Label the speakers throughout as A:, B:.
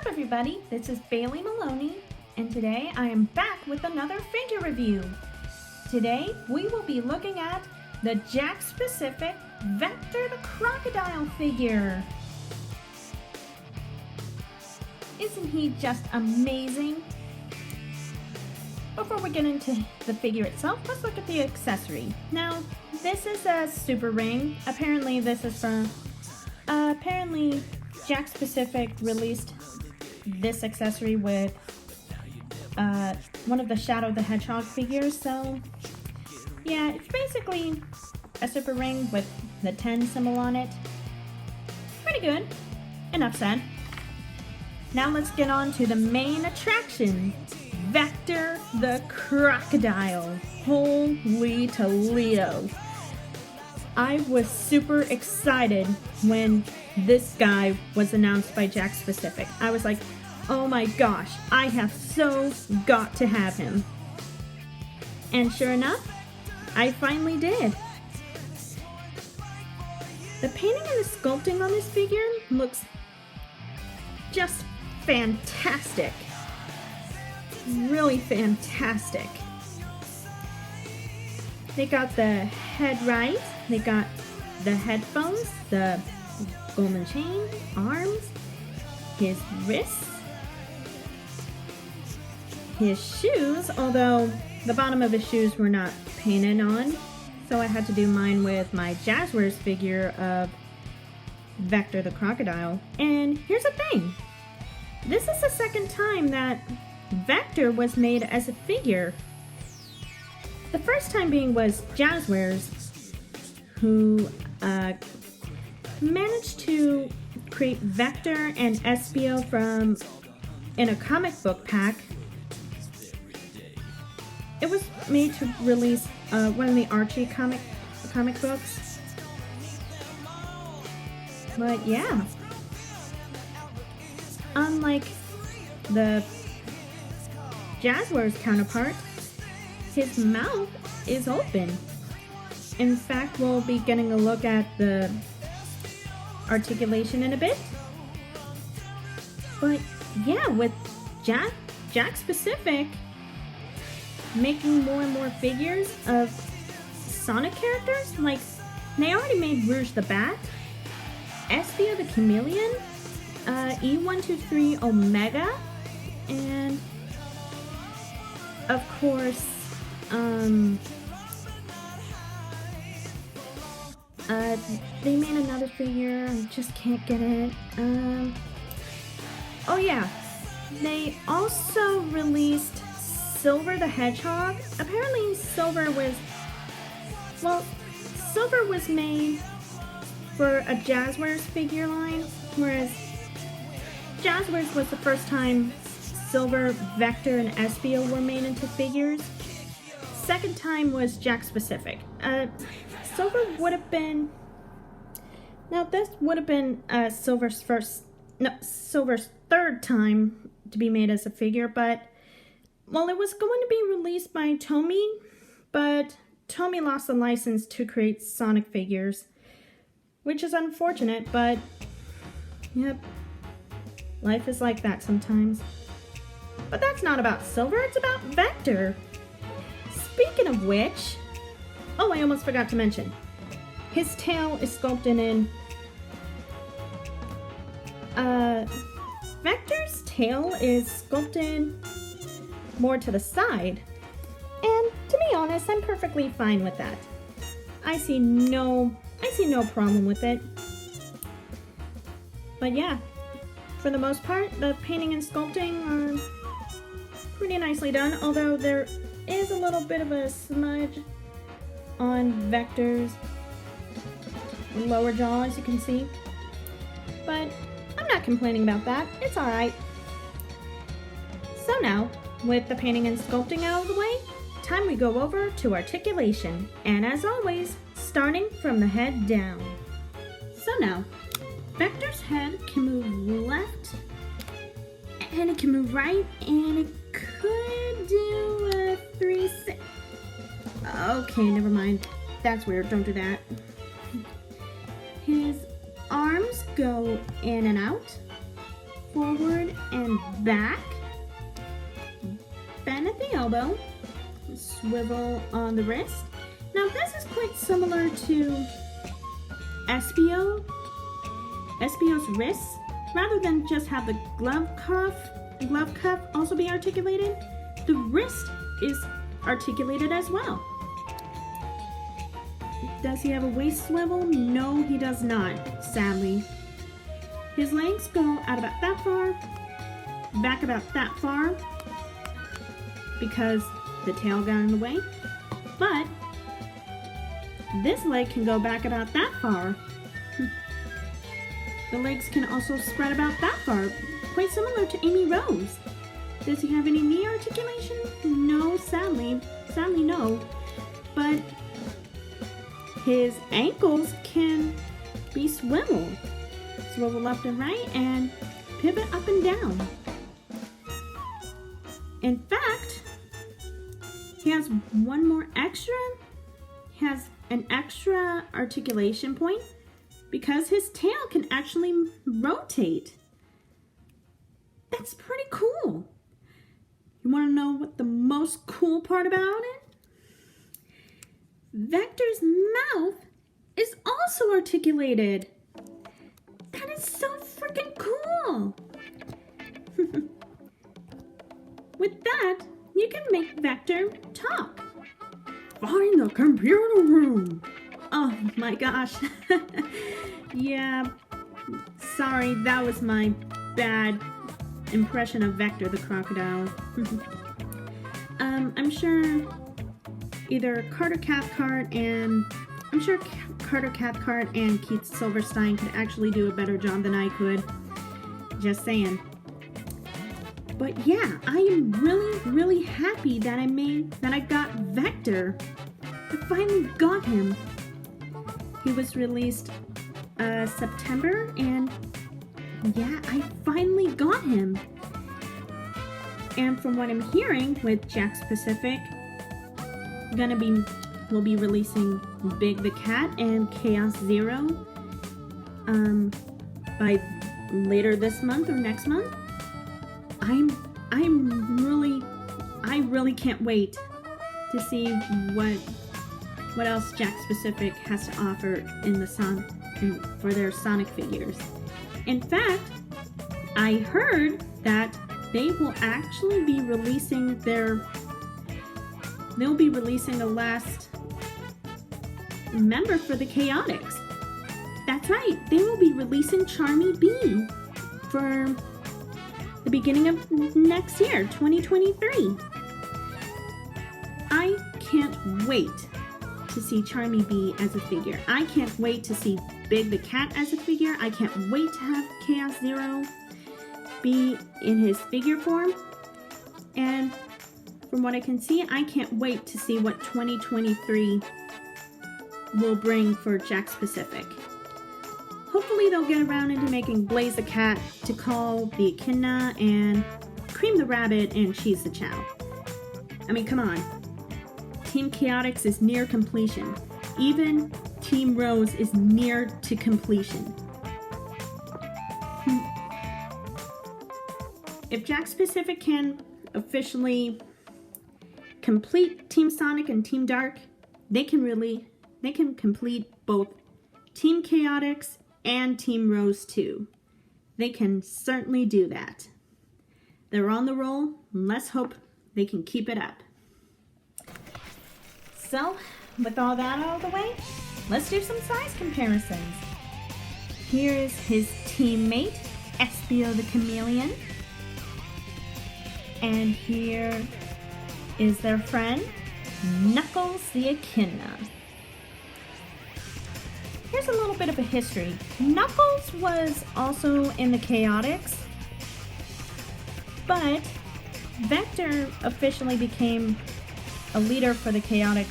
A: up, everybody? This is Bailey Maloney, and today I am back with another figure review. Today we will be looking at the Jakks Pacific Vector the Crocodile figure. Isn't he just amazing? Before we get into the figure itself, let's look at the accessory. Now, this is a super ring. Apparently this is from, Jakks Pacific released this accessory with one of the Shadow the Hedgehog figures, so yeah, it's basically a super ring with the 10 symbol on it. Pretty good. Enough said. Now let's get on to the main attraction, Vector the Crocodile. Holy Toledo. I was super excited when this guy was announced by Jakks Pacific. I was like, oh my gosh, I have so got to have him. And sure enough, I finally did. The painting and the sculpting on this figure looks just fantastic. Really fantastic. They got the head right, they got the headphones, the golden chain, arms, his wrists, his shoes, although the bottom of his shoes were not painted on, so I had to do mine with my Jazzwares figure of Vector the Crocodile. And here's the thing, this is the second time that Vector was made as a figure. The first time being was Jazzwares, who managed to create Vector and Espio from in a comic book pack. It was made to release one of the Archie comic books. But yeah, unlike the Jazzwares counterpart, his mouth is open. In fact, we'll be getting a look at the articulation in a bit. But yeah, with Jakks Pacific making more and more figures of Sonic characters, like they already made Rouge the Bat, Espio the Chameleon, E123 Omega, and of course, they made another figure, I just can't get it. Oh yeah, they also released Silver the Hedgehog. Apparently Silver was made for a Jazzwares figure line, whereas Jazzwares was the first time Silver, Vector, and Espio were made into figures. Second time was Jakks Pacific. Silver would have been... Now this would have been Silver's third time to be made as a figure, but well, it was going to be released by Tomy, but Tomy lost the license to create Sonic figures, which is unfortunate, but yep, life is like that sometimes. But that's not about Silver, it's about Vector. Speaking of which, oh, I almost forgot to mention, his tail is sculpted in, Vector's tail is sculpted more to the side, and to be honest, I'm perfectly fine with that. I see no problem with it. But yeah, for the most part, the painting and sculpting are pretty nicely done, although there is a little bit of a smudge on Vector's lower jaw, as you can see. But I'm not complaining about that. It's alright. So now, with the painting and sculpting out of the way, time we go over to articulation. And as always, starting from the head down. So now, Vector's head can move left, and it can move right, and it could do a 360. Okay, never mind. That's weird. Don't do that. His arms go in and out, forward and back, bend at the elbow, swivel on the wrist. Now this is quite similar to Espio's wrists. Rather than just have the glove cuff also be articulated, the wrist is articulated as well. Does he have a waist swivel? No, he does not, sadly. His legs go out about that far, back about that far, because the tail got in the way. But this leg can go back about that far. The legs can also spread about that far, quite similar to Amy Rose. Does he have any knee articulation? No, sadly no. But his ankles can be swiveled. Swivel left and right and pivot up and down. In fact, he has one more extra. He has an extra articulation point because his tail can actually rotate. That's pretty cool. You want to know what the most cool part about it? Vector's mouth is also articulated. That is so freaking cool. With that, you can make Vector talk. Find the computer room. Oh my gosh. Yeah, sorry, that was my bad impression of Vector the Crocodile. I'm sure either Carter Cathcart and Keith Silverstein could actually do a better job than I could. Just saying. But yeah, I am really happy that I got Vector. I finally got him. He was released September, and yeah, I finally got him. And from what I'm hearing with Jakks Pacific, we'll be releasing Big the Cat and Chaos Zero by later this month or next month. I really can't wait to see what else Jakks Pacific has to offer in the for their Sonic figures. In fact, I heard that they will actually be releasing the last member for the Chaotix. That's right, they will be releasing Charmy Bee for the beginning of next year, 2023. I can't wait to see Charmy Bee as a figure. I can't wait to see Big the Cat as a figure. I can't wait to have Chaos Zero be in his figure form. And from what I can see, I can't wait to see what 2023 will bring for Jakks Pacific. Hopefully they'll get around into making Blaze the Cat, Tikal the Echidna, and Cream the Rabbit, and Cheese the Chow. I mean, come on. Team Chaotix is near completion. Even Team Rose is near to completion. If Jakks Pacific can officially complete Team Sonic and Team Dark, they can complete both Team Chaotix and Team Rose too. They can certainly do that. They're on the roll. Let's hope they can keep it up. So, with all that out of the way, let's do some size comparisons. Here is his teammate, Espio the Chameleon. And here is their friend, Knuckles the Echidna. Here's a little bit of a history. Knuckles was also in the Chaotix, but Vector officially became a leader for the Chaotix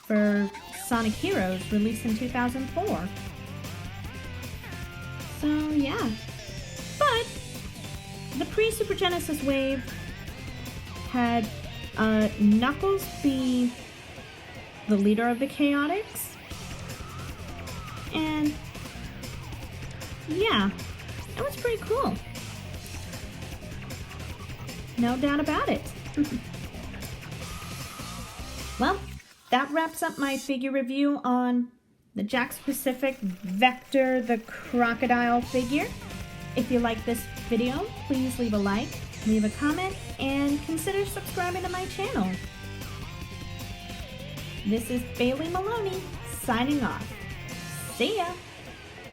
A: for Sonic Heroes, released in 2004. So yeah, but the pre-Super Genesis wave had Knuckles be the leader of the Chaotix, and yeah, that was pretty cool. No doubt about it. Well, that wraps up my figure review on the Jakks Pacific Vector the Crocodile figure. If you like this video, please leave a like, leave a comment, and consider subscribing to my channel. This is Bailey Maloney, signing off. See ya!